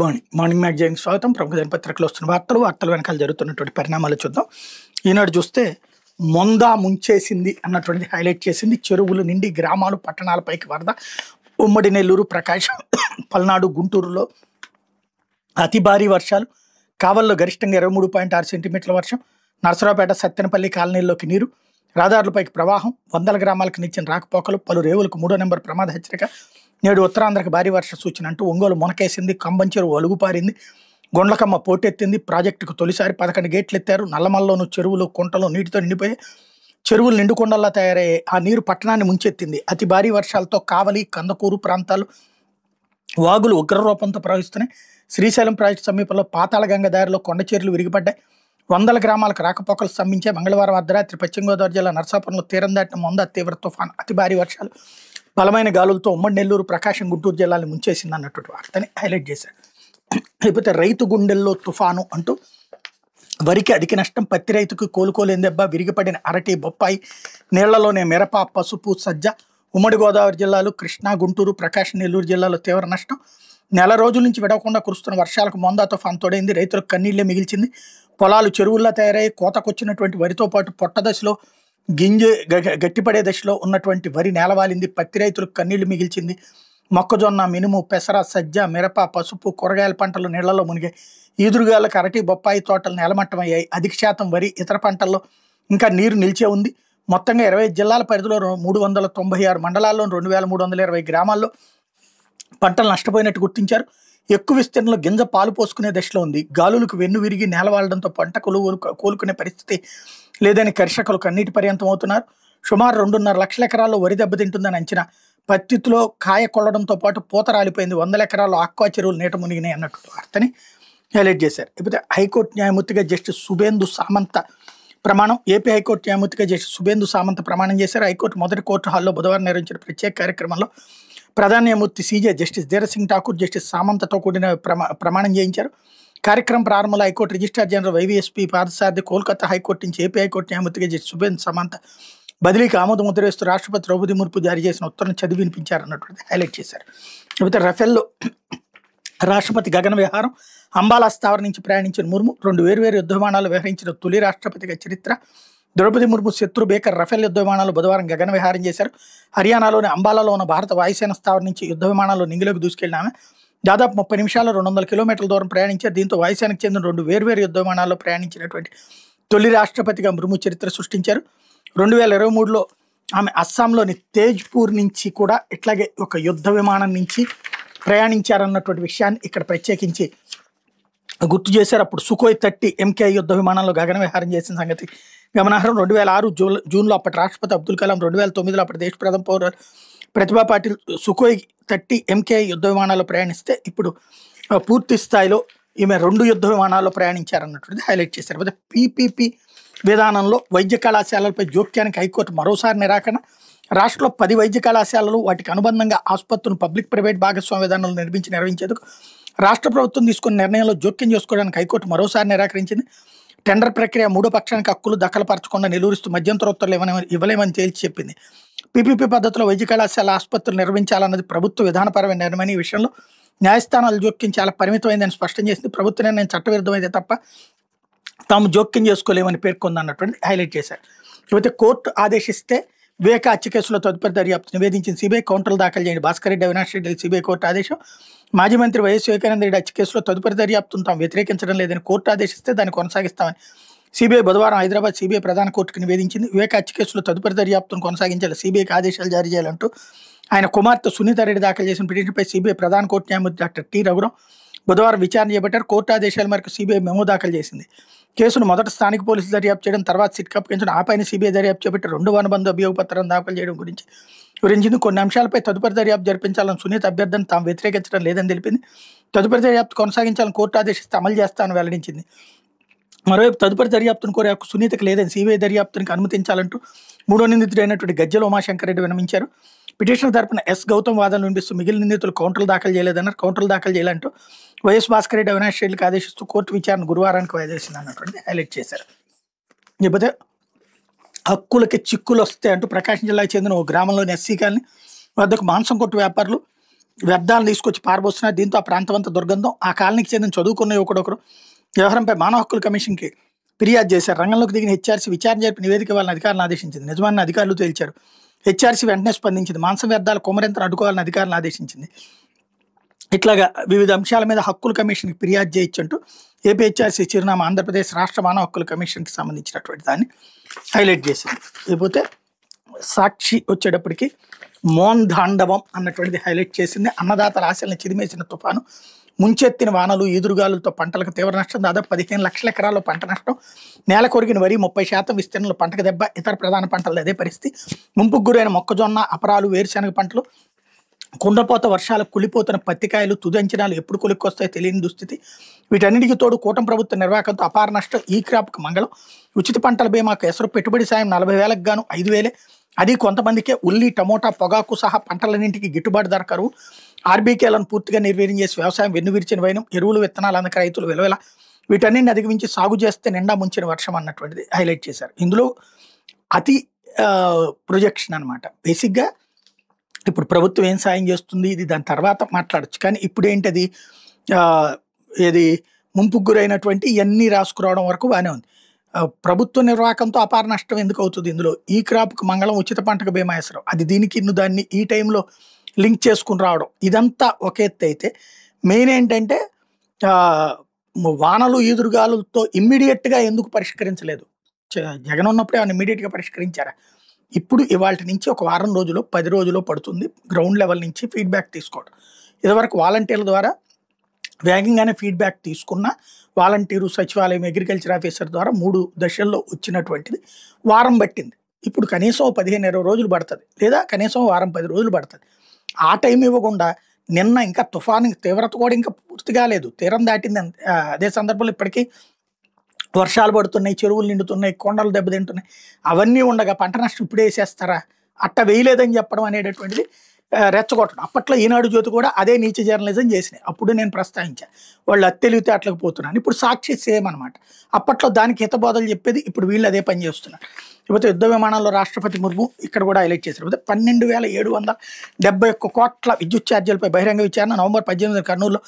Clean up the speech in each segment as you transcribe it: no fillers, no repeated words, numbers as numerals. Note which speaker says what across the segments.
Speaker 1: Morning. Morning మ్యాగజైన్‌కి స్వాగతం. ప్రముఖ దినపత్రికలో వస్తున్న వార్తల వెనకాల జరుగుతున్నటువంటి పరిణామాలు చూద్దాం. ఈనాడు చూస్తే మొందా ముంచేసింది అన్నటువంటిది హైలైట్ చేసింది. చెరువులు నిండి గ్రామాలు, పట్టణాలపైకి వరద. ఉమ్మడి నెల్లూరు, ప్రకాశం, పల్నాడు, గుంటూరులో అతి భారీ వర్షాలు. కావల్లో గరిష్టంగా 23.6 సెంటీమీటర్ల వర్షం. నరసరావుపేట, సత్తెనపల్లి కాలనీల్లోకి నీరు. రహదారులపైకి ప్రవాహం. వందల గ్రామాలకు నిచ్చిన రాకపోకలు. పలు రేవులకు 3వ నెంబర్ ప్రమాద హెచ్చరిక. నేడు ఉత్తరాంధ్రకు భారీ వర్ష సూచన అంటూ ఒంగోలు మునకేసింది. కంబం చెరువు అలుగుపారింది. గొండ్లకమ్మ పోటెత్తింది. ప్రాజెక్టుకు తొలిసారి 11 గేట్లు ఎత్తారు. నల్లమల్లోను చెరువులు, కుంటలు నీటితో నిండిపోయి చెరువులు నిండుకొండల్లా తయారయ్యాయి. ఆ నీరు పట్టణాన్ని ముంచెత్తింది. అతి భారీ వర్షాలతో కావలి, కందకూరు ప్రాంతాలు వాగులు ఉగ్రరూపంతో ప్రవహిస్తున్నాయి. శ్రీశైలం ప్రాజెక్టు సమీపంలో పాతాళగంగ దారిలో కొండ చర్యలు విరిగిపడ్డాయి. వందల గ్రామాలకు రాకపోకలు స్తంభించాయి. మంగళవారం అర్ధరాత్రి పశ్చిమ గోదావరి జిల్లా నరసాపురంలో తీరం దాటిన మొంద తీవ్ర తుఫాన్. అతి భారీ వర్షాలు, బలమైన గాలులతో ఉమ్మడి నెల్లూరు, ప్రకాశం, గుంటూరు జిల్లాలను ముంచేసింది అన్నటువంటి వార్తని హైలైట్ చేశారు. లేకపోతే రైతు గుండెల్లో తుఫాను అంటూ వరికి అధిక నష్టం, పత్తి రైతుకు కోలుకోలేని దెబ్బ, విరిగిపడిన అరటి, బొప్పాయి, నీళ్లలోనే మిరప, పసుపు, సజ్జ. ఉమ్మడి గోదావరి జిల్లాలు కృష్ణా, గుంటూరు, ప్రకాశం, నెల్లూరు జిల్లాలో తీవ్ర నష్టం. నెల రోజుల నుంచి విడవకుండా కురుస్తున్న వర్షాలకు మొందా తుఫాన్ తోడైంది. రైతులకు కన్నీళ్లే మిగిల్చింది. పొలాలు చెరువుల్లా తయారై కోతకొచ్చినటువంటి వరితో పాటు పొట్ట దశలో గింజ గట్టిపడే దశలో ఉన్నటువంటి వరి నేలవాలింది. పత్తి రైతులకు కన్నీళ్లు మిగిల్చింది. మొక్కజొన్న, మినుము, పెసర, సజ్జ, మిరప, పసుపు, కూరగాయల పంటలు నీళ్లలో మునిగాయి. ఈదురుగాలకు అరటి, బొప్పాయి తోటలు నేలమట్టమయ్యాయి. అధిక శాతం వరి, ఇతర పంటల్లో ఇంకా నీరు నిలిచే ఉంది. మొత్తంగా 25 జిల్లాల పరిధిలో 396 మండలాల్లో 2320 గ్రామాల్లో పంటలు నష్టపోయినట్టు గుర్తించారు. ఎక్కువ విస్తీర్ణంలో గింజ పాలు పోసుకునే దశలో ఉంది. గాలులకు వెన్ను విరిగి నేలవాలడంతో పంట కోలుకునే పరిస్థితి లేదని కర్షకులు కన్నీటి పర్యంతం అవుతున్నారు. సుమారు 2.5 లక్షల ఎకరాల్లో వరి దెబ్బతింటుందని అంచనా. పత్తిలో కాయ కొల్లడంతో పాటు పూత రాలిపోయింది. 100 ఎకరాల్లో ఆక్వా చెరువులు నీట మునిగినాయి అన్నట్టు వార్తని హైలైట్ చేశారు. ఇకపోతే హైకోర్టు న్యాయమూర్తిగా జస్టిస్ సుబేందు సామంత ప్రమాణం. ఏపీ హైకోర్టు న్యాయమూర్తిగా జస్టిస్ సుబేందు సామంత ప్రమాణం చేశారు. హైకోర్టు మొదటి కోర్టు హాల్లో బుధవారం నిర్వహించిన ప్రత్యేక కార్యక్రమంలో ప్రధాన న్యాయమూర్తి CJ justice Dheera Singh Thakur, justice సామంతతో కూడిన ప్రమాణం చేయించారు. కార్యక్రమం ప్రారంభంలో high court registrar general YVSP Parthasarathi, Kolkata high court నుంచి ఏపీ హైకోర్టు న్యాయమూర్తిగా జస్టిస్ సుబేందు సామంత బదిలీకి ఆమోద ముద్ర వేస్తూ రాష్ట్రపతి ద్రౌపది ముర్ము జారీ చేసిన ఉత్తర్వును చదివి వినిపించారు అన్నటువంటి హైలైట్ చేశారు. లేకపోతే రఫేల్లో రాష్ట్రపతి గగన విహారం. అంబాలా స్థావరం నుంచి ప్రయాణించిన ముర్ము 2 వేర్వేరు యుద్ధ విమానాలు విహరించిన తొలి రాష్ట్రపతిగా చరిత్ర. ద్రౌపది ముర్ము శత్రు బేకర్ రఫేల్ యుద్ధ విమానాలు బుధవారం గగన విహారం చేశారు. హర్యానాలోని అంబాలాలో ఉన్న భారత వాయుసేన స్థావరం నుంచి యుద్ధ విమానాలు నింగిలోకి దూసుకెళ్లిన ఆమె దాదాపు 30 నిమిషాల్లో 200 కిలోమీటర్ల దూరం ప్రయాణించారు. దీంతో వాయుసేనకు చెందిన 2 వేర్వేరు యుద్ధ విమానాల్లో ప్రయాణించినటువంటి తొలి రాష్ట్రపతిగా ముర్ము చరిత్ర సృష్టించారు. 2023లో ఆమె అస్సాంలోని తేజ్పూర్ నుంచి కూడా ఇట్లాగే ఒక యుద్ధ విమానం నుంచి ప్రయాణించారన్నటువంటి విషయాన్ని ఇక్కడ ప్రత్యేకించి గుర్తు చేశారు. అప్పుడు సుఖోయ్ 30 MKI యుద్ధ విమానంలో గగన విహారం చేసిన సంగతి గమనార్హం. 2006 జూన్లో అప్పటి రాష్ట్రపతి అబ్దుల్ కలాం, 2009లో అప్పటి దేశ ప్రథమ పౌర ప్రతిభా పాటిల్ సుఖోయ్ 30 MKI యుద్ధ విమానాల్లో ప్రయాణిస్తే ఇప్పుడు పూర్తి స్థాయిలో ఈమె 2 యుద్ధ విమానాల్లో ప్రయాణించారన్నటువంటిది హైలైట్ చేశారు. అయితే PPP విధానంలో వైద్య కళాశాలలపై జోక్యానికి హైకోర్టు మరోసారి నిరాకరణ. రాష్ట్రంలో 10 వైద్య కళాశాలలు, వాటికి అనుబంధంగా ఆసుపత్రులను పబ్లిక్ ప్రైవేట్ భాగస్వామ్య విధానంలో నిర్వహించేందుకు రాష్ట్ర ప్రభుత్వం తీసుకున్న నిర్ణయంలో జోక్యం చేసుకోవడానికి హైకోర్టు మరోసారి నిరాకరించింది. టెండర్ ప్రక్రియ 3వ పక్షానికి హక్కులు దఖలుపరచకుండా నిలువరిస్తూ మధ్యంతర ఉత్తర్వులు ఇవ్వలేమని తేల్చి చెప్పింది. PPP పద్ధతిలో వైద్య కళాశాల ఆసుపత్రులు నిర్వహించాలన్నది ప్రభుత్వ విధానపరమైన నిర్ణయం. ఈ విషయంలో న్యాయస్థానాలు జోక్యం చాలా పరిమితమైందని స్పష్టం చేసింది. ప్రభుత్వ నిర్ణయం చట్టవిరుద్ధమైతే తప్ప తాము జోక్యం చేసుకోలేమని పేర్కొంది అన్నటువంటి హైలైట్ చేశారు. లేకపోతే కోర్టు ఆదేశిస్తే వివేక హత్య కేసులో తదుపరి దర్యాప్తు నివేదించిన సిబిఐ కౌంటర్లు దాఖలు చేయండి. భాస్కర్ రెడ్డి, అవినాష్ రెడ్డి సిబిఐ కోర్టు ఆదేశం. మాజీ మంత్రి వైఎస్ వివేకానంద రెడ్డి హత్య కేసులో తదుపరి దర్యాప్తును తాము వ్యతిరేకించడం లేదని కోర్టు ఆదేశిస్తే దాన్ని కొనసాగిస్తామని సిబిఐ బుధవారం హైదరాబాద్ సిబిఐ ప్రధాన కోర్టుకు నివేదించింది. వివేక హత్య కేసులో తదుపరి దర్యాప్తును కొనసాగించాలి, సిబిఐకి ఆదేశాలు జారీ చేయాలంటూ ఆయన కుమార్తె సునీత రెడ్డి దాఖలు చేసిన పిటిషన్పై సిబిఐ ప్రధాన కోర్టు న్యాయమూర్తి డాక్టర్ టి రఘురాం బుధవారం విచారణ చేపట్టారు. కోర్టు ఆదేశాల మేరకు సిబిఐ మెమో దాఖలు చేసింది. కేసును మొదట స్థానిక పోలీసులు దర్యాప్తు చేయడం, తర్వాత సిట్కు అప్పగించడం, ఆపైన సిబిఐ దర్యాప్తు చేపట్టి 2వ అనుబంధ అభియోగ పత్రం దాఖలు చేయడం గురించి వివరించింది. కొన్ని అంశాలపై తదుపరి దర్యాప్తు జరిపించాలని సునీత అభ్యర్థన తాము వ్యతిరేకించడం లేదని తెలిపింది. తదుపరి దర్యాప్తు కొనసాగించాలని కోర్టు ఆదేశిస్తే అమలు చేస్తామని వెల్లడించింది. మరోవైపు తదుపరి దర్యాప్తును కోరే హక్కు సునీతకు లేదని సిబిఐ దర్యాప్తునికి అనుమతించాలంటూ 3వ నిందితుడైనటువంటి గజ్జల ఉమాశంకర్ రెడ్డి విన్నవించారు. పిటిషనర్ తరపున ఎస్ గౌతమ్ వాదనలు వినిపిస్తూ మిగిలిన నిందితులు కౌంటర్లు దాఖలు చేయలేదన్నారు. కౌంటర్లు దాఖలు చేయాలంటూ వైఎస్ భాస్కర్ రెడ్డి, అవినాష్ రెడ్డికి ఆదేశిస్తూ కోర్టు విచారణ గురువారానికి వాయిదా వేసింది అన్నటువంటి హైలైట్ చేశారు. లేకపోతే హక్కులకి చిక్కులు వస్తాయి అంటూ ప్రకాశం జిల్లాకు చెందిన ఓ గ్రామంలోని ఎస్సీ కాలనీ వద్దకు మాంసం కొట్టు వ్యాపారులు వ్యర్థాలను తీసుకొచ్చి పారబోస్తున్నారు. దీంతో ఆ ప్రాంతం అంతా దుర్గంధం. ఆ కాలనీకి చెందిన చదువుకున్న యువకుడొకరు వ్యవహారంపై మానవ హక్కుల కమిషన్కి ఫిర్యాదు చేశారు. రంగంలోకి దిగిన హెచ్ఆర్సీ విచారణ జరిపి నివేదిక ఇవ్వాలని అధికారులను ఆదేశించింది. నిజమాన్ని అధికారులు తేల్చారు. హెచ్ఆర్సీ వెంటనే స్పందించింది. మాంసం వ్యర్థాల కుమరింతను అడ్డుకోవాలని అధికారులను ఆదేశించింది. ఇట్లాగా వివిధ అంశాల మీద హక్కుల కమిషన్కి ఫిర్యాదు చేయొచ్చంటూ ఏపీ హెచ్ఆర్సీ చిరునామా ఆంధ్రప్రదేశ్ రాష్ట్ర మానవ హక్కుల కమిషన్కి సంబంధించినటువంటి దాన్ని హైలైట్ చేసింది. లేకపోతే సాక్షి వచ్చేటప్పటికి మోన్ తాండవం అన్నటువంటిది హైలైట్ చేసింది. అన్నదాతల ఆశలను చిదిమేసిన తుఫాను, ముంచెత్తిన వానలు, ఈదురుగాలులతో పంటలకు తీవ్ర నష్టం. దాదాపు 15 లక్షల ఎకరాల్లో పంట నష్టం. నేల కొరిగిన వరి 30% విస్తీర్ణంలో పంటకు దెబ్బ. ఇతర ప్రధాన పంటలు అదే పరిస్థితి. ముంపుకు గురైన మొక్కజొన్న, అపరాలు, వేరుశనగ పంటలు, కుండపోత వర్షాలకు కుళ్ళిపోతున్న పత్తికాయలు, తుది అంచనాలు ఎప్పుడు కొలిక్కొస్తాయో తెలియని దుస్థితి. వీటన్నిటికీ తోడు కూటమి ప్రభుత్వ నిర్వాహకంతో అపార నష్టం. ఈ క్రాప్కి మంగళం. ఉచిత పంటల బీమాకు ఎసరు. పెట్టుబడి సాయం 40,000కు గాను 5,000. అది కొంతమందికే. ఉల్లి, టమోటా, పొగాకు సహా పంటలన్నింటికి గిట్టుబాటు ధర కరువు. ఆర్బీకేలను పూర్తిగా నిర్వీర్యం చేసి వ్యవసాయం వెన్నువిరిచిన వైనం. ఎరువులు, విత్తనాలు అందక రైతులు విలువల. వీటన్నింటిని అధిగమించి సాగు చేస్తే నిండా ముంచిన వర్షం అన్నటువంటిది హైలైట్ చేశారు. ఇందులో అతి ప్రొజెక్షన్ అనమాట. బేసిక్గా ఇప్పుడు ప్రభుత్వం ఏం సాయం చేస్తుంది ఇది దాని తర్వాత మాట్లాడచ్చు. కానీ ఇప్పుడు ఏంటది ఏది ముంపుకు గురైనటువంటి ఇవన్నీ రాసుకురావడం వరకు బాగానే ఉంది. ప్రభుత్వ నిర్వాహకంతో అపార నష్టం ఎందుకు అవుతుంది ఇందులో? ఈ క్రాప్కి మంగళం, ఉచిత పంటకు బీమా వేసరం. అది దీనికి దాన్ని ఈ టైంలో లింక్ చేసుకుని రావడం ఇదంతా ఒక ఎత్తు అయితే, మెయిన్ ఏంటంటే వానలు, ఈదురుగాలులతో ఇమ్మీడియట్గా ఎందుకు పరిష్కరించలేదు? జగన్ ఉన్నప్పుడే ఆయన ఇమ్మీడియట్గా పరిష్కరించారా? ఇప్పుడు ఇవాళ నుంచి ఒక వారం రోజులు 10 రోజులు పడుతుంది గ్రౌండ్ లెవెల్ నుంచి ఫీడ్బ్యాక్ తీసుకోవడం. ఇదివరకు వాలంటీర్ల ద్వారా వేగంగానే ఫీడ్బ్యాక్ తీసుకున్న వాలంటీరు, సచివాలయం, అగ్రికల్చర్ ఆఫీసర్ ద్వారా 3 దశల్లో వచ్చినటువంటిది వారం పట్టింది. ఇప్పుడు కనీసం 15-20 రోజులు పడుతుంది, లేదా కనీసం వారం 10 రోజులు పడుతుంది. ఆ టైం ఇవ్వకుండా నిన్న ఇంకా తుఫాను తీవ్రత కూడా ఇంకా పూర్తి కాలేదు, తీరం దాటింది. అదే సందర్భంలో ఇప్పటికీ వర్షాలు పడుతున్నాయి, చెరువులు నిండుతున్నాయి, కొండలు దెబ్బతింటున్నాయి. అవన్నీ ఉండగా పంట నష్టం ఇప్పుడే వేసేస్తారా? అట్ట వేయలేదని చెప్పడం అనేటటువంటిది రెచ్చగొట్టడం. అప్పట్లో ఈనాడు జ్యోతి కూడా అదే నీచ జర్నలిజం చేసినాయి. అప్పుడు నేను ప్రస్తావించాను వాళ్ళు అత్తెలివితేటలకు పోతున్నాను. ఇప్పుడు సాక్షి సేమ్ అనమాట. అప్పట్లో దానికి హితబోధలు చెప్పేది, ఇప్పుడు వీళ్ళు అదే పని చేస్తున్నారు. లేకపోతే యుద్ధ విమానాల్లో రాష్ట్రపతి ముర్ము ఇక్కడ కూడా హైలైట్ చేశారు. లేకపోతే 12,771 కోట్ల విద్యుత్ ఛార్జీలపై బహిరంగ విచారణ. నవంబర్ 18 కర్నూలులో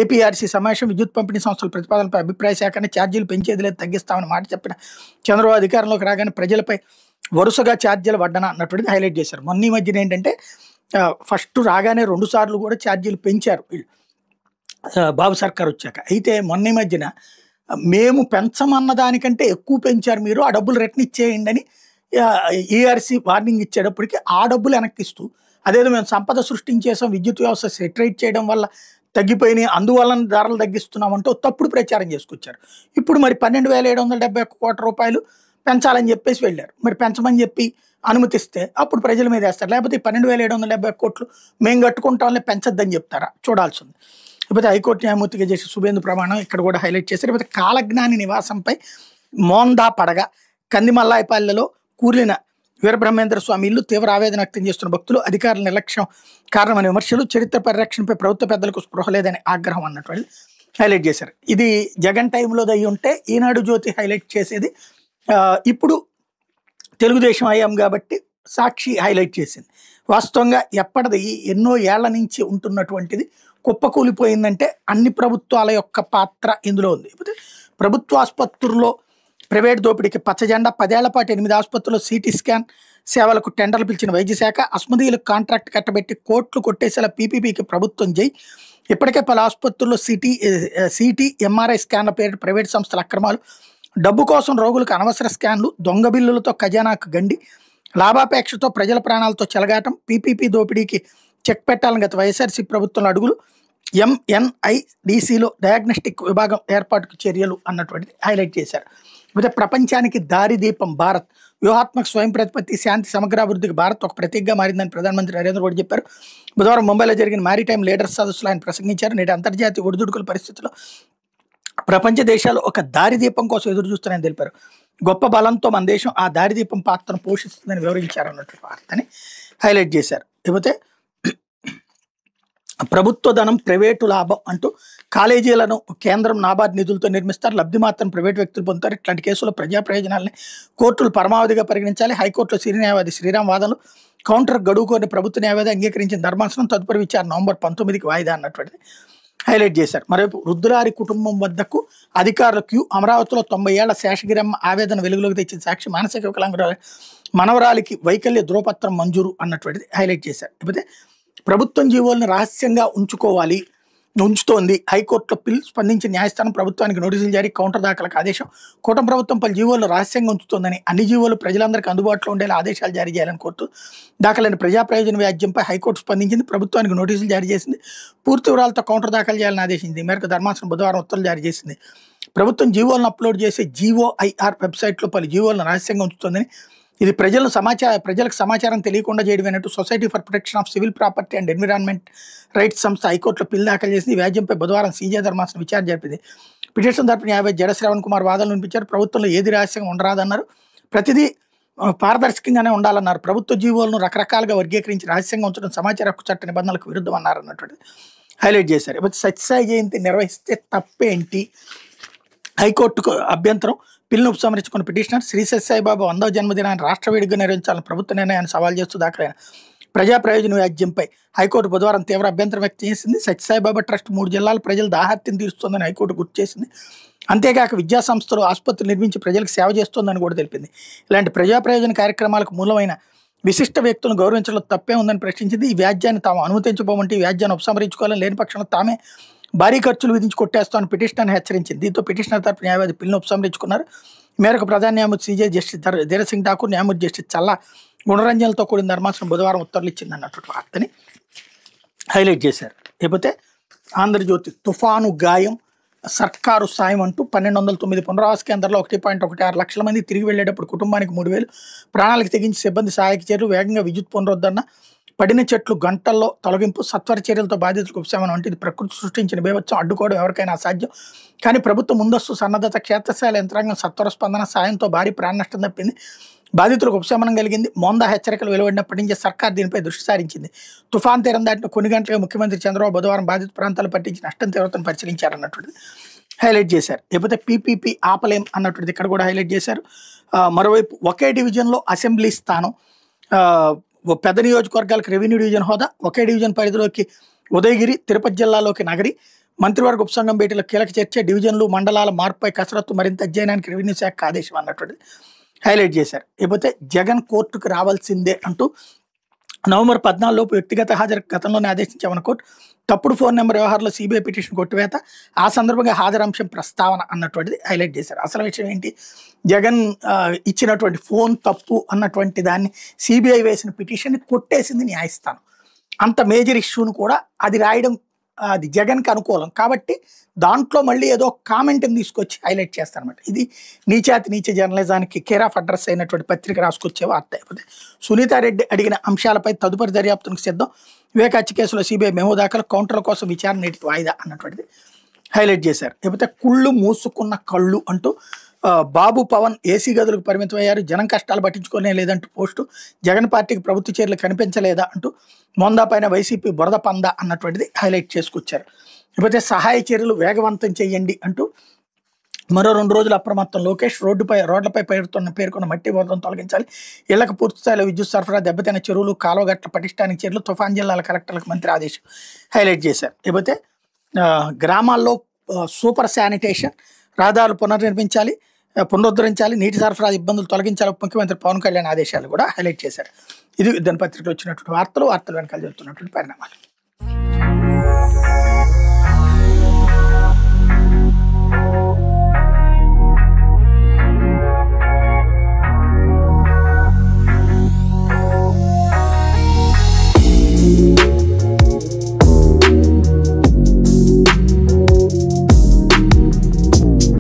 Speaker 1: ఏపీఆర్సీ సమావేశం. విద్యుత్ పంపిణీ సంస్థల ప్రతిపాదనపై అభిప్రాయ సేకరణ. ఛార్జీలు పెంచేది లేదు, తగ్గిస్తామని మాట చెప్పిన చంద్రబాబు అధికారంలోకి రాగానే ప్రజలపై వరుసగా ఛార్జీల వడ్డన అన్నటువంటిది హైలైట్ చేశారు. మొన్న ఈ మధ్యన ఏంటంటే ఫస్ట్ రాగానే 2 సార్లు కూడా ఛార్జీలు పెంచారు వీళ్ళు బాబు సర్కార్ వచ్చాక. అయితే మొన్న ఈ మధ్యన మేము పెంచమన్న దానికంటే ఎక్కువ పెంచారు మీరు, ఆ డబ్బులు రిటర్న్ ఇచ్చేయండి అని ఈఆర్సీ వార్నింగ్ ఇచ్చేటప్పటికి ఆ డబ్బులు వెనక్కిస్తూ, అదేదో మేము సంపద సృష్టించేసాం, విద్యుత్ వ్యవస్థ సెటరేట్ చేయడం వల్ల తగ్గిపోయినాయి, అందువల్ల ధరలు తగ్గిస్తున్నామంటూ తప్పుడు ప్రచారం చేసుకొచ్చారు. ఇప్పుడు మరి 12,771 కోట్ల రూపాయలు పెంచాలని చెప్పేసి వెళ్ళారు. మరి పెంచమని చెప్పి అనుమతిస్తే అప్పుడు ప్రజల మీద వేస్తారు. లేకపోతే 12,770 కోట్లు మేము కట్టుకుంటాంలే, పెంచొద్దని చెప్తారా? చూడాల్సి ఉంది. లేకపోతే హైకోర్టు న్యాయమూర్తిగా చేసే సుబేందు ప్రమాణం ఇక్కడ కూడా హైలైట్ చేశారు. లేకపోతే కాలజ్ఞాని నివాసంపై మోందా పడగ. కందిమల్లాయపల్లెలో కూలిన వీరబ్రహ్మేంద్ర స్వామి ఇల్లు తీవ్ర ఆవేదన వ్యక్తం చేస్తున్న భక్తులు. అధికారుల నిర్లక్ష్యం కారణమని విమర్శలు. చరిత్ర పరిరక్షణపై ప్రభుత్వ పెద్దలకు స్పృహ లేదని ఆగ్రహం అన్నటువంటి హైలైట్ చేశారు. ఇది జగన్ టైంలో అయ్యి ఉంటే ఈనాడు జ్యోతి హైలైట్ చేసేది. ఇప్పుడు తెలుగుదేశం అయ్యాం కాబట్టి సాక్షి హైలైట్ చేసింది. వాస్తవంగా ఎప్పటిది ఎన్నో ఏళ్ల నుంచి ఉంటున్నటువంటిది కుప్పకూలిపోయిందంటే అన్ని ప్రభుత్వాల యొక్క పాత్ర ఇందులో ఉంది. లేకపోతే ప్రభుత్వ ఆసుపత్రుల్లో ప్రైవేట్ దోపిడీకి పచ్చజెండా. 10 ఏళ్ల పాటు 8 ఆసుపత్రుల్లో సిటీ స్కాన్ సేవలకు టెండర్లు పిలిచిన వైద్య శాఖ. అస్మదీయులకు కాంట్రాక్ట్ కట్టబెట్టి కోట్లు కొట్టేసేలా పీపీపీకి ప్రభుత్వం జై. ఇప్పటికే పలు ఆసుపత్రుల్లో సిటీ ఎంఆర్ఐ స్కాన్ల పేరు ప్రైవేట్ సంస్థల అక్రమాలు. డబ్బు కోసం రోగులకు అనవసర స్కాన్లు. దొంగ బిల్లులతో ఖజానాకు గండి. లాభాపేక్షతో ప్రజల ప్రాణాలతో చెలగాటం. పీపీపీ దోపిడీకి చెక్ పెట్టాలని గత వైఎస్ఆర్సీ ప్రభుత్వంలో అడుగులు. ఎంఎన్ఐడిసిలో డయాగ్నోస్టిక్ విభాగం ఏర్పాటుకు చర్యలు అన్నటువంటిది హైలైట్ చేశారు. అయితే ప్రపంచానికి దారిదీపం భారత్. వ్యూహాత్మక స్వయం ప్రతిపత్తి, శాంతి, సమగ్రాభివృద్ధికి భారత్ ఒక ప్రతీకగా మారిందని ప్రధానమంత్రి నరేంద్ర మోడీ చెప్పారు. బుధవారం ముంబైలో జరిగిన మారిటైమ్ లీడర్స్ సదస్సులో ఆయన ప్రసంగించారు. నేటి అంతర్జాతీయ ఒడిదుడుకుల పరిస్థితుల్లో ప్రపంచ దేశాలు ఒక దారిదీపం కోసం ఎదురు చూస్తున్నాయని తెలిపారు. గొప్ప బలంతో మన దేశం ఆ దారిదీపం పాత్రను పోషిస్తుందని వివరించారు అన్నట్టు వార్తని హైలైట్ చేశారు. లేకపోతే ప్రభుత్వ ధనం ప్రైవేటు లాభం అంటూ కాలేజీలను కేంద్రం నాబార్డు నిధులతో నిర్మిస్తారు, లబ్ధి మాత్రం ప్రైవేటు వ్యక్తులు పొందుతారు. ఇట్లాంటి కేసుల్లో ప్రజా ప్రయోజనాలని కోర్టులు పరమావధిగా పరిగణించాలి. హైకోర్టులో సీనియర్ న్యాయవాది శ్రీరామ్ వాదనలు, కౌంటర్ గడువు కోరిన ప్రభుత్వ న్యాయవాది అంగీకరించిన ధర్మాసనం తదుపరి విచారణ నవంబర్ 19కి వాయిదా అన్నటువంటిది హైలైట్ చేశారు. మరోవైపు రుద్రారి కుటుంబం వద్దకు అధికారుల క్యూ, అమరావతిలో 90 ఏళ్ల శేషగిరమ్మ ఆవేదన వెలుగులోకి తెచ్చిన సాక్షి, మానసిక వికలాంగురాల మనవరాలికి వైకల్య ధృవపత్రం మంజూరు అన్నటువంటిది హైలైట్ చేశారు. లేకపోతే ప్రభుత్వం జీవోలను రహస్యంగా ఉంచుతోంది, హైకోర్టులో పిల్ స్పందించిన న్యాయస్థానం ప్రభుత్వానికి నోటీసులు జారీ, కౌంటర్ దాఖలకు ఆదేశం. కూటమి ప్రభుత్వం పలు జీవోలను రహస్యంగా ఉంచుతోందని, అన్ని జీవోలు ప్రజలందరికీ అందుబాటులో ఉండేలా ఆదేశాలు జారీ చేయాలని కోర్టు దాఖలైన ప్రజా ప్రయోజన వ్యాజ్యంపై హైకోర్టు స్పందించింది, ప్రభుత్వానికి నోటీసులు జారీ చేసింది, పూర్తి వివరాలతో కౌంటర్ దాఖలు చేయాలని ఆదేశించింది. ఈ మేరకు ధర్మాసనం బుధవారం ఉత్తర్వులు జారీ చేసింది. ప్రభుత్వం జీవోలను అప్లోడ్ చేసే జీఓఐఆర్ వెబ్సైట్లో పలు జీవోలను రహస్యంగా ఉంచుతోందని, ఇది ప్రజలకు సమాచారం తెలియకుండా చేయడమేనట్టు society for protection of civil property and environment rights సంస్థ హైకోర్టులో పిల్ దాఖలు చేసింది. ఈ వ్యాజ్యంపై బుధవారం సీజే ధర్మాసనం విచారణ జరిపింది. పిటిషన్ తరపున న్యాయవాది జడ శ్రవణ్ కుమార్ వాదనలు వినిపించారు. ప్రభుత్వంలో ఏది రహస్యంగా ఉండరాదన్నారు, ప్రతిదీ పారదర్శకంగానే ఉండాలన్నారు. ప్రభుత్వ జీవోలను రకరకాలుగా వర్గీకరించి రహస్యంగా ఉంచడం సమాచార హక్కు చట్ట నిబంధనలకు విరుద్ధం అన్నారు అన్నట్టు హైలైట్ చేశారు. ఇప్పుడు సత్యసాయి జయంతి నిర్వహిస్తే తప్పేంటి, హైకోర్టుకు అభ్యంతరం, పిల్లను ఉపసంహరించుకున్న పిటిషనర్, శ్రీ సత్యసాయిబాబా 100వ జన్మదినాన్ని రాష్ట్ర వేడుకగా నిర్వహించాలని ప్రభుత్వ నిర్ణయాన్ని సవాల్ చేస్తూ దాఖలైన ప్రజా ప్రయోజన వ్యాజ్యంపై హైకోర్టు బుధవారం తీవ్ర అభ్యంతరం వ్యక్తం చేసింది. సత్యసాయిబాబా ట్రస్ట్ 3 జిల్లాల ప్రజల దాహార్తిని తీరుస్తోందని హైకోర్టు గుర్తు చేసింది. అంతేకాక విద్యా సంస్థలు, ఆసుపత్రులు నిర్మించి ప్రజలకు సేవ చేస్తోందని కూడా తెలిపింది. ఇలాంటి ప్రజా ప్రయోజన కార్యక్రమాలకు మూలమైన విశిష్ట వ్యక్తులను గౌరవించడంలో తప్పే ఉందని ప్రశ్నించింది. ఈ వ్యాజ్యాన్ని తాము అనుమతించబోమంటే ఈ వ్యాజ్యాన్ని ఉపసంహరించుకోవాలని, లేని పక్షంలో తామే భారీ ఖర్చులు విధించి కొట్టేస్తామని పిటిషనర్ని హెచ్చరించింది. దీంతో పిటిషనర్ తరపు న్యాయవాది పిల్లను ఉపసంహరించుకున్నారు. ఈ మేరకు ప్రధాన న్యాయమూర్తి సీజే జస్టిస్ ధీరజ్ సింగ్ ఠాకూర్, న్యాయమూర్తి జస్టిస్ చల్లా గుణరంజన్లతో కూడిన ధర్మాసనం బుధవారం ఉత్తర్వులు ఇచ్చింది అన్నటువంటి వార్తని హైలైట్ చేశారు. లేకపోతే ఆంధ్రజ్యోతి, తుఫాను గాయం సర్కారు సాయం అంటూ 1209 పునరావాస కేంద్రాల్లో 1.16 లక్షల మంది తిరిగి వెళ్లేటప్పుడు కుటుంబానికి 3000, ప్రాణాలకు తెగించి సిబ్బంది సహాయక చర్యలు, వేగంగా విద్యుత్ పునరుద్ధరణ, పడిన చెట్లు గంటల్లో తొలగింపు, సత్వర చర్యలతో బాధితులకు ఉపశమనం వంటిది ప్రకృతి సృష్టించిన బీభత్సం, అడ్డుకోవడం ఎవరికైనా అసాధ్యం. కానీ ప్రభుత్వం ముందస్తు సన్నద్ధత, క్షేత్రస్థాయి యంత్రాంగం సత్వర స్పందన సాయంతో భారీ ప్రాణ నష్టం తప్పింది, బాధితులకు ఉపశమనం కలిగింది. మోందా హెచ్చరికలు వెలువడినప్పటి నుంచి సర్కార్ దీనిపై దృష్టి సారించింది. తుఫాన్ తీరం దాటిన కొన్ని గంటలుగా ముఖ్యమంత్రి చంద్రబాబు బుధవారం బాధిత ప్రాంతాలు పట్టించి నష్టం తీవ్రతను పరిశీలించారన్నటువంటిది హైలైట్ చేశారు. లేకపోతే పీపీపీ ఆపలేం అన్నటువంటిది ఇక్కడ కూడా హైలైట్ చేశారు. మరోవైపు ఒకే డివిజన్లో అసెంబ్లీ స్థానం, పెద్ద నియోజకవర్గాలకు రెవెన్యూ డివిజన్ హోదా, ఒకే డివిజన్ పరిధిలోకి ఉదయగిరి, తిరుపతి జిల్లాలోకి నగరి, మంత్రివర్గ ఉపసంఘం భేటీలో కీలక చర్చ, డివిజన్లు మండలాల మార్పుపై కసరత్తు మరింత అధ్యయనానికి రెవెన్యూ శాఖ ఆదేశం అన్నటువంటిది హైలైట్ చేశారు. లేకపోతే జగన్ కోర్టుకు రావాల్సిందే అంటూ నవంబర్ 14 వ్యక్తిగత హాజరు గతంలోనే ఆదేశించామన్న కోర్టు, తప్పుడు ఫోన్ నెంబర్ వ్యవహారంలో సిబిఐ పిటిషన్ కొట్టివేత, ఆ సందర్భంగా హాజరు అంశం ప్రస్తావన అన్నటువంటిది హైలైట్ చేశారు. అసలు విషయం ఏంటి, జగన్ ఇచ్చినటువంటి ఫోన్ తప్పు అన్నటువంటి దాన్ని సిబిఐ వేసిన పిటిషన్ని కొట్టేసింది న్యాయస్థానం. అంత మేజర్ ఇష్యూను కూడా అది రాయడం అది జగన్కి అనుకూలం కాబట్టి దాంట్లో మళ్ళీ ఏదో కామెంట్ని తీసుకొచ్చి హైలైట్ చేస్తారనమాట. ఇది నీచ జర్నలిజానికి కేర్ ఆఫ్ అడ్రస్ అయినటువంటి పత్రిక రాసుకొచ్చే వార్త. అయిపోతే సునీతారెడ్డి అడిగిన అంశాలపై తదుపరి దర్యాప్తునికి సిద్ధం, వివేక హత్య కేసులో సిబిఐ మెమో దాఖలు, కౌంటర్ల కోసం విచారణ నేటికి వాయిదా అన్నటువంటిది హైలైట్ చేశారు. లేకపోతే కుళ్ళు మూసుకున్న కళ్ళు అంటూ బాబు పవన్ ఏసీ గదులకు పరిమితమయ్యారు, జనం కష్టాలు పట్టించుకోనే లేదంటూ పోస్టు, జగన్ పార్టీకి ప్రభుత్వ చర్యలు కనిపించలేదా అంటూ మోందా పైన వైసీపీ బురద పంద అన్నటువంటిది హైలైట్ చేసుకొచ్చారు. లేకపోతే సహాయ చర్యలు వేగవంతం చేయండి అంటూ మరో 2 రోజులు అప్రమత్తం, లోకేష్ రోడ్లపై పేర్కొన్న మట్టి బురదను తొలగించాలి, ఇళ్లకు పూర్తిస్థాయిలో విద్యుత్ సరఫరా, దెబ్బతిన్న చెరువులు కాలువగట్ల పటిష్టానికి చర్యలు, తుఫాన్ జిల్లాల కలెక్టర్లకు మంత్రి ఆదేశం హైలైట్ చేశారు. లేకపోతే గ్రామాల్లో సూపర్ శానిటేషన్, రహదారులు పునరుద్ధరించాలి, నీటి సరఫరా ఇబ్బందులు తొలగించాలి, ముఖ్యమంత్రి పవన్ కళ్యాణ్ ఆదేశాలు కూడా హైలైట్ చేశారు. ఇది దినపత్రికలో వచ్చినటువంటి వార్తలు వెనకాల జరుగుతున్నటువంటి పరిణామాలు.